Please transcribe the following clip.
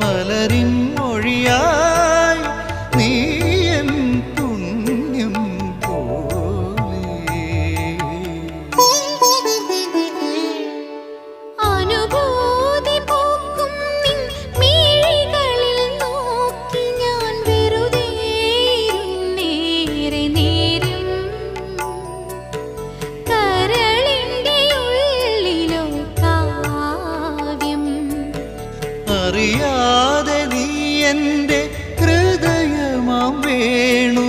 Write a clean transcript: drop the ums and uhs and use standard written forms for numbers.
മലരിൻ മൊഴിയായി നീ എൻ പുണ്യം പോലെ. അനുഭൂതി പൂക്കും നിൻ മിഴികളിൽ നോക്കി ഞാൻ വെറുതെ ഇരുന്നേറെ നേരം. കരളിന്റെ ഉള്ളിലോ കാവ്യം. അറിയാതെ നീ എൻ്റെ ഹൃദയമാം വേണു